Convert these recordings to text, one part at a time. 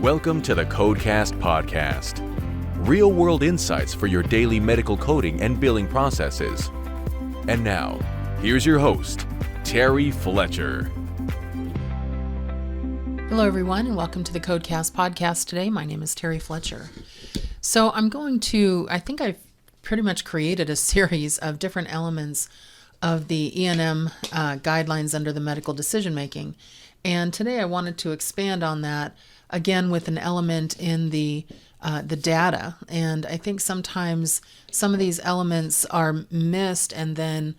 Welcome to the Codecast podcast. Real-world insights for your daily medical coding and billing processes. And now, here's your host, Terry Fletcher. Hello, everyone, and welcome to the Codecast podcast today. My name is Terry Fletcher. So I think I've pretty much created a series of different elements of the E&M guidelines under the medical decision making. And today I wanted to expand on that again with an element in the data. And I think sometimes some of these elements are missed and then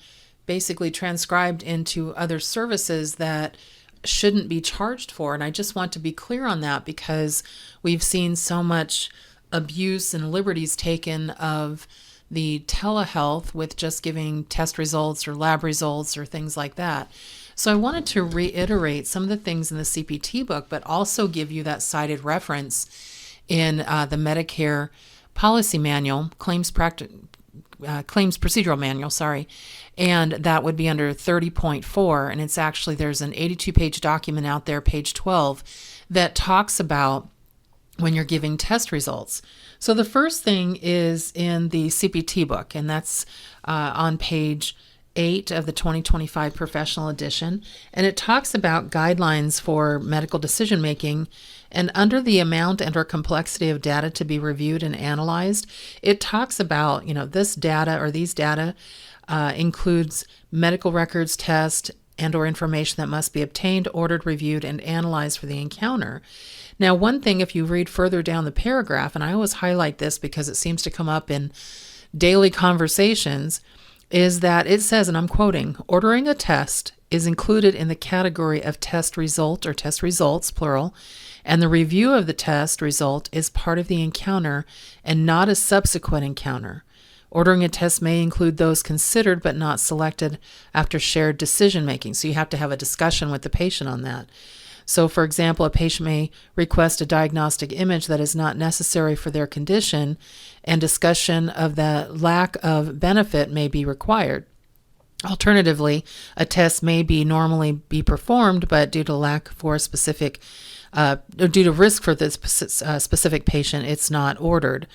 basically transcribed into other services that shouldn't be charged for. And I just want to be clear on that because we've seen so much abuse and liberties taken of the telehealth with just giving test results or lab results or things like that. So I wanted to reiterate some of the things in the CPT book, but also give you that cited reference in the Medicare policy manual, claims procedural manual, and that would be under 30.4. And it's actually, there's an 82-page document out there, page 12, that talks about when you're giving test results. So the first thing is in the CPT book, and that's on page 8 of the 2025 professional edition, and it talks about guidelines for medical decision making. And under the amount and or complexity of data to be reviewed and analyzed, it talks about, this data or these data includes medical records, tests, and or information that must be obtained, ordered, reviewed, and analyzed for the encounter. Now, one thing, if you read further down the paragraph, and I always highlight this because it seems to come up in daily conversations, is that it says, and I'm quoting, ordering a test is included in the category of test result or test results, plural, and the review of the test result is part of the encounter and not a subsequent encounter. Ordering a test may include those considered but not selected after shared decision making. So you have to have a discussion with the patient on that. So, for example, a patient may request a diagnostic image that is not necessary for their condition, and discussion of the lack of benefit may be required. Alternatively, a test may normally be performed, but due to lack for a specific, due to risk for this specific patient, it's not ordered.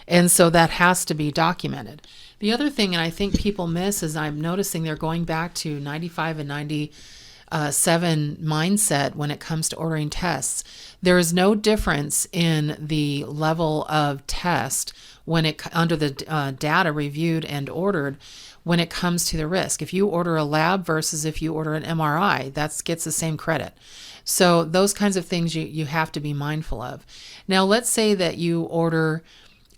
And so that has to be documented. The other thing, and I think people miss, is I'm noticing they're going back to 95 and 97 mindset when it comes to ordering tests. There is no difference in the level of test when under the data reviewed and ordered when it comes to the risk. If you order a lab versus if you order an MRI, that gets the same credit. So those kinds of things you have to be mindful of. Now, let's say that you order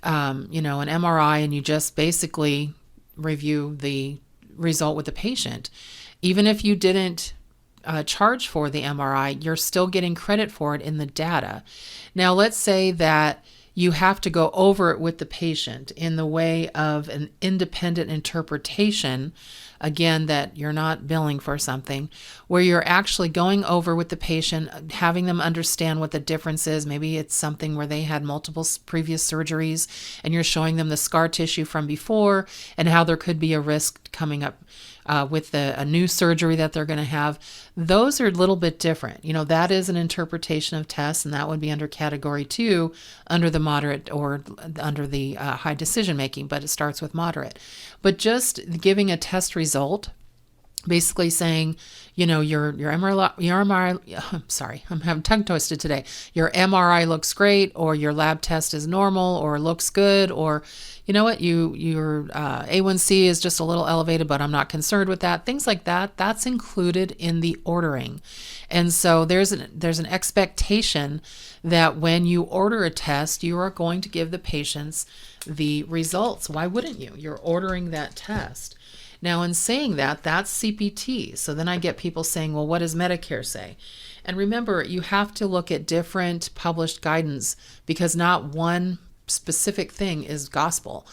an MRI and you just basically review the result with the patient. Even if you didn't charge for the MRI, you're still getting credit for it in the data. Now, let's say that you have to go over it with the patient in the way of an independent interpretation, again, that you're not billing for something, where you're actually going over with the patient, having them understand what the difference is. Maybe it's something where they had multiple previous surgeries and you're showing them the scar tissue from before and how there could be a risk coming up with a new surgery that they're going to have. Those are a little bit different. That is an interpretation of tests, and that would be under category 2 under the moderate or under the high decision making, but it starts with moderate. But just giving a test result, basically saying, your MRI, sorry, I'm having tongue twisted today. Your MRI looks great, or your lab test is normal, or looks good, or your A1C is just a little elevated, but I'm not concerned with that. Things like that, that's included in the ordering. And so there's an expectation that when you order a test, you are going to give the patients the results. Why wouldn't you? You're ordering that test. Now, in saying that, that's CPT. So then I get people saying, well, what does Medicare say? And remember, you have to look at different published guidance because not one specific thing is gospel.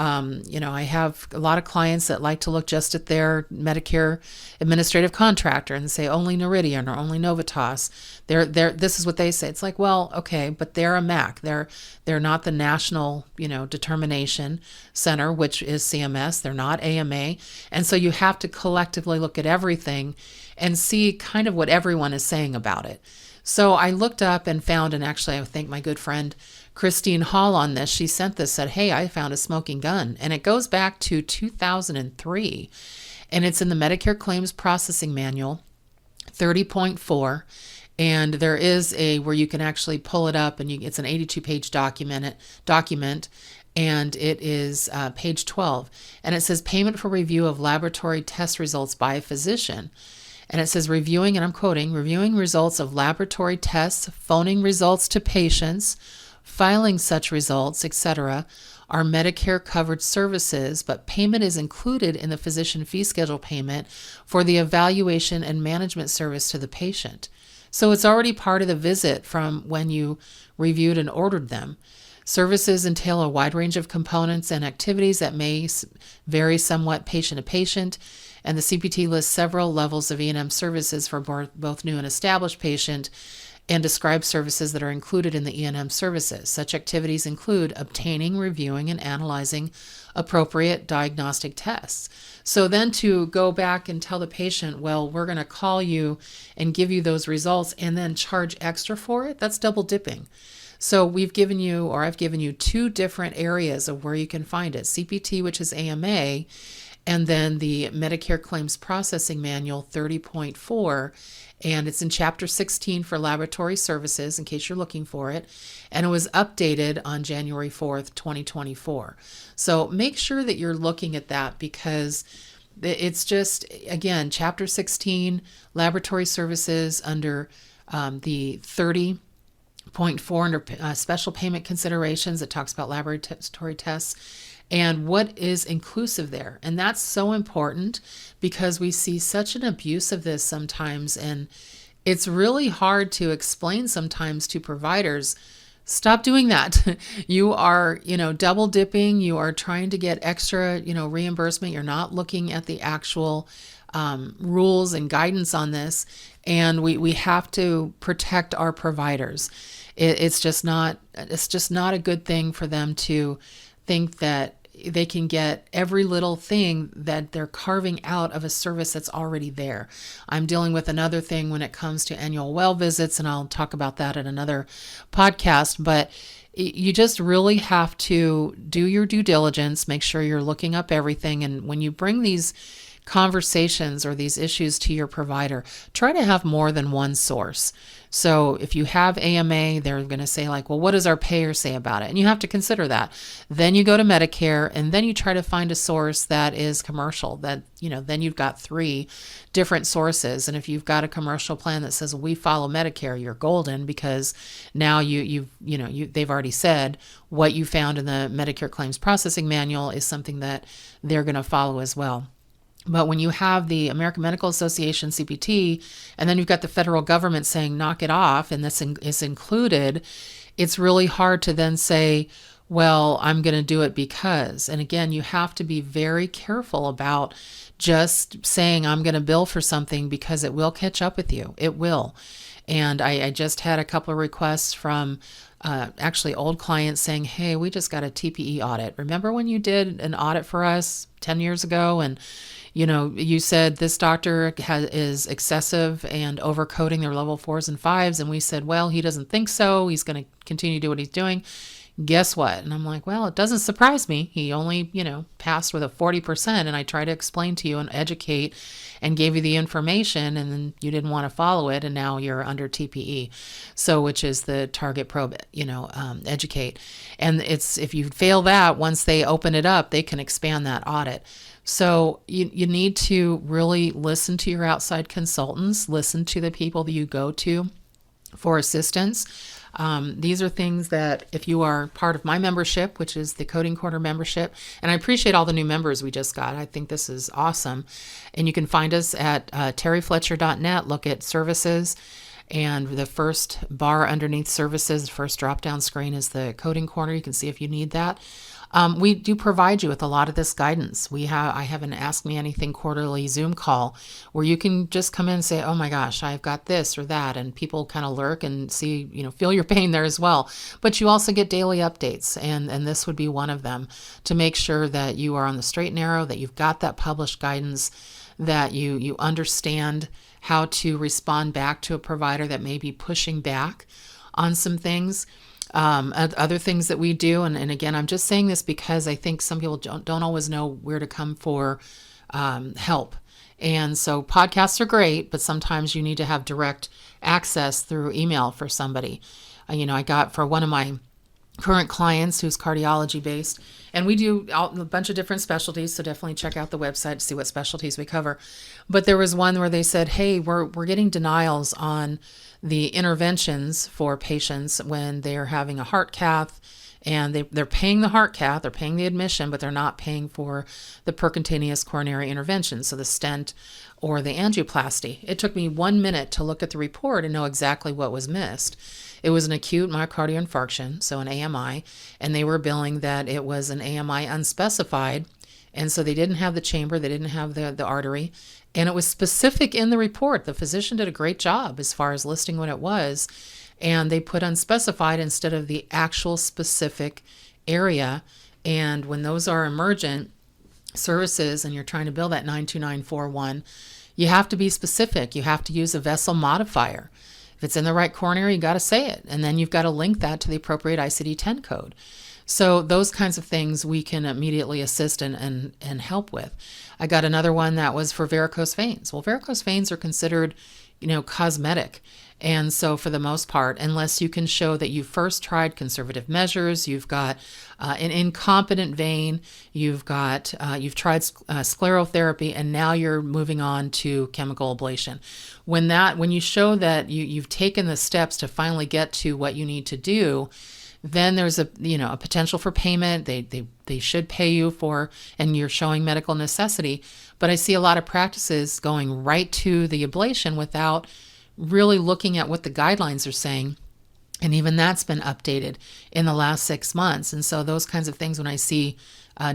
I have a lot of clients that like to look just at their Medicare administrative contractor and say only Noridian or only Novitas. This is what they say. It's like, well, okay, but they're a MAC. They're not the National, Determination Center, which is CMS. They're not AMA. And so you have to collectively look at everything and see kind of what everyone is saying about it. So I looked up and found, and actually I thank my good friend Christine Hall on this. She sent this, said, hey, I found a smoking gun. And it goes back to 2003. And it's in the Medicare Claims Processing Manual, 30.4. And there is a where you can actually pull it up, and it's an 82-page document, and it is page 12. And it says payment for review of laboratory test results by a physician. And it says reviewing, and I'm quoting, reviewing results of laboratory tests, phoning results to patients, filing such results, etc., are Medicare-covered services, but payment is included in the physician fee schedule payment for the evaluation and management service to the patient. So it's already part of the visit from when you reviewed and ordered them. Services entail a wide range of components and activities that may vary somewhat patient to patient, and the CPT lists several levels of E&M services for both new and established patient, and describe services that are included in the E&M services. Such activities include obtaining, reviewing, and analyzing appropriate diagnostic tests. So then to go back and tell the patient, well, we're going to call you and give you those results and then charge extra for it, that's double dipping. So I've given you two different areas of where you can find it. CPT, which is AMA, and then the Medicare Claims Processing Manual 30.4, and it's in Chapter 16 for laboratory services, in case you're looking for it, and it was updated on January 4th, 2024. So make sure that you're looking at that, because it's just, again, Chapter 16, laboratory services under the 30.4 under special payment considerations. It talks about laboratory tests and what is inclusive there. And that's so important, because we see such an abuse of this sometimes, and it's really hard to explain sometimes to providers. Stop doing that. You are, double dipping. You are trying to get extra, reimbursement. You're not looking at the actual rules and guidance on this. And we have to protect our providers. It's just not a good thing for them to think that they can get every little thing that they're carving out of a service that's already there. I'm dealing with another thing when it comes to annual well visits, and I'll talk about that in another podcast, but you just really have to do your due diligence, make sure you're looking up everything, and when you bring these conversations or these issues to your provider, try to have more than one source. So if you have AMA, they're going to say like, well, what does our payer say about it? And you have to consider that. Then you go to Medicare, and then you try to find a source that is commercial, that, then you've got 3 different sources. And if you've got a commercial plan that says, we follow Medicare, you're golden, because now they've already said what you found in the Medicare Claims Processing Manual is something that they're going to follow as well. But when you have the American Medical Association CPT, and then you've got the federal government saying, knock it off, and this is included, it's really hard to then say, well, I'm going to do it because. And again, you have to be very careful about just saying, I'm going to bill for something, because it will catch up with you. It will. And I just had a couple of requests from actually old clients saying, hey, we just got a TPE audit. Remember when you did an audit for us 10 years ago, and you said this doctor is excessive and overcoding their level 4s and 5s. And we said, well, he doesn't think so. He's going to continue to do what he's doing. Guess what? And I'm like, well, it doesn't surprise me. He only, passed with a 40%. And I tried to explain to you and educate and gave you the information, and then you didn't want to follow it. And now you're under TPE. So, which is the target probe, educate. And if you fail that, once they open it up, they can expand that audit. So you need to really listen to your outside consultants, listen to the people that you go to for assistance. These are things that if you are part of my membership, which is the Coding Corner membership, and I appreciate all the new members we just got. I think this is awesome. And you can find us at terryfletcher.net, look at services, and the first bar underneath services, the first drop-down screen is the Coding Corner. You can see if you need that. We do provide you with a lot of this guidance. I have an Ask Me Anything quarterly Zoom call where you can just come in and say, oh my gosh, I've got this or that. And people kind of lurk and see, feel your pain there as well. But you also get daily updates. And this would be one of them, to make sure that you are on the straight and narrow, that you've got that published guidance, that you understand how to respond back to a provider that may be pushing back on some things. Other things that we do, and again, I'm just saying this because I think some people don't always know where to come for help. And so podcasts are great, but sometimes you need to have direct access through email for somebody. I got for one of my current clients who's cardiology based, and we do a bunch of different specialties, so definitely check out the website to see what specialties we cover. But there was one where they said, hey, we're getting denials on the interventions for patients when they're having a heart cath, and they're paying the heart cath, they're paying the admission, but they're not paying for the percutaneous coronary intervention, so the stent or the angioplasty. It took me 1 minute to look at the report and know exactly what was missed. It was an acute myocardial infarction, so an AMI, and they were billing that it was an AMI unspecified, and so they didn't have the chamber, they didn't have the artery, and it was specific in the report. The physician did a great job as far as listing what it was, and they put unspecified instead of the actual specific area. And when those are emergent services and you're trying to bill that 92941, you have to be specific. You have to use a vessel modifier. If it's in the right coronary, you got to say it, and then you've got to link that to the appropriate ICD-10 code. So those kinds of things we can immediately assist and help with. I got another one that was for varicose veins. Well, varicose veins are considered, cosmetic. And so for the most part, unless you can show that you first tried conservative measures, you've got an incompetent vein, you've tried sclerotherapy, and now you're moving on to chemical ablation. When you show that you've taken the steps to finally get to what you need to do, then there's a potential for payment. They should pay you for, and you're showing medical necessity. But I see a lot of practices going right to the ablation without really looking at what the guidelines are saying. And even that's been updated in the last 6 months. And so those kinds of things, when I see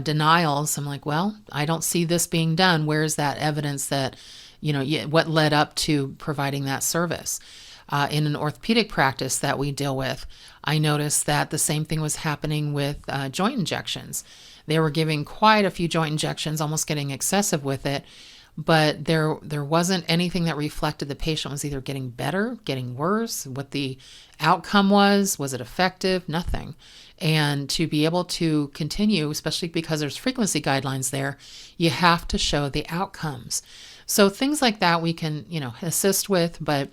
denials, I'm like, well, I don't see this being done. Where's that evidence that, what led up to providing that service? In an orthopedic practice that we deal with, I noticed that the same thing was happening with joint injections. They were giving quite a few joint injections, almost getting excessive with it, but there wasn't anything that reflected the patient was either getting better, getting worse, what the outcome was it effective, nothing. And to be able to continue, especially because there's frequency guidelines there, you have to show the outcomes. So things like that we can, assist with, but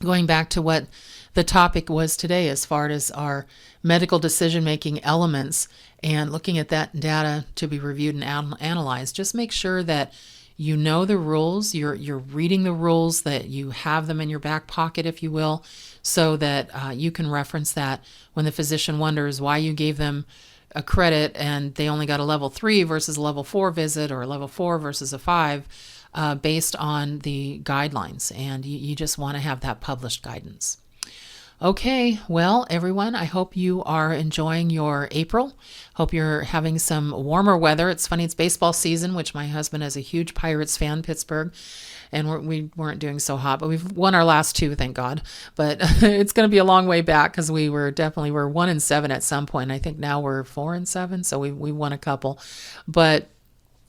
going back to what the topic was today as far as our medical decision-making elements and looking at that data to be reviewed and analyzed, just make sure that you know the rules, you're reading the rules, that you have them in your back pocket, if you will, so that you can reference that when the physician wonders why you gave them a credit and they only got a level 3 versus a level 4 visit, or a level 4 versus a 5, based on the guidelines. And you just want to have that published guidance. Okay, well, everyone, I hope you are enjoying your April. Hope you're having some warmer weather. It's funny, it's baseball season, which my husband is a huge Pirates fan, Pittsburgh, and we weren't doing so hot, but we've won our last 2, thank God. But it's going to be a long way back, because we were 1-7 at some point. I think now we're 4-7, so we won a couple. But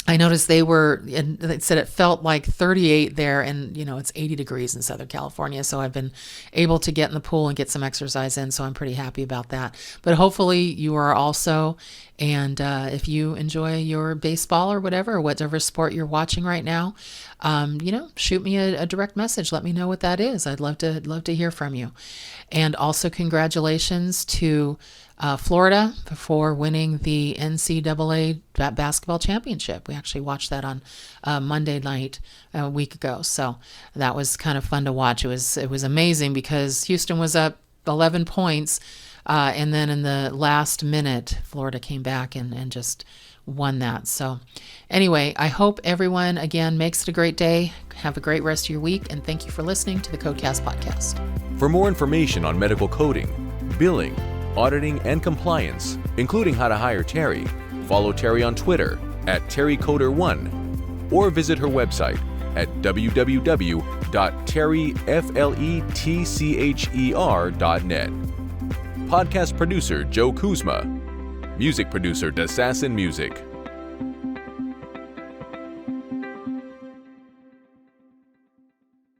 I noticed they said it felt like 38 there, and it's 80 degrees in Southern California. So I've been able to get in the pool and get some exercise in. So I'm pretty happy about that. But hopefully you are also, and if you enjoy your baseball or whatever sport you're watching right now, shoot me a direct message. Let me know what that is. I'd love to hear from you. And also congratulations to Florida for winning the NCAA basketball championship. We actually watched that on Monday night a week ago, so that was kind of fun to watch. It was amazing because Houston was up 11 points, and then in the last minute, Florida came back and just won that. So anyway, I hope everyone, again, makes it a great day. Have a great rest of your week, and thank you for listening to the Codecast podcast. For more information on medical coding, billing, auditing, and compliance, including how to hire Terry, Follow Terry on Twitter at TerryCoder1 or visit her website at www.terryfletcher.net. Podcast producer Joe Kuzma. Music producer Dassassin Music.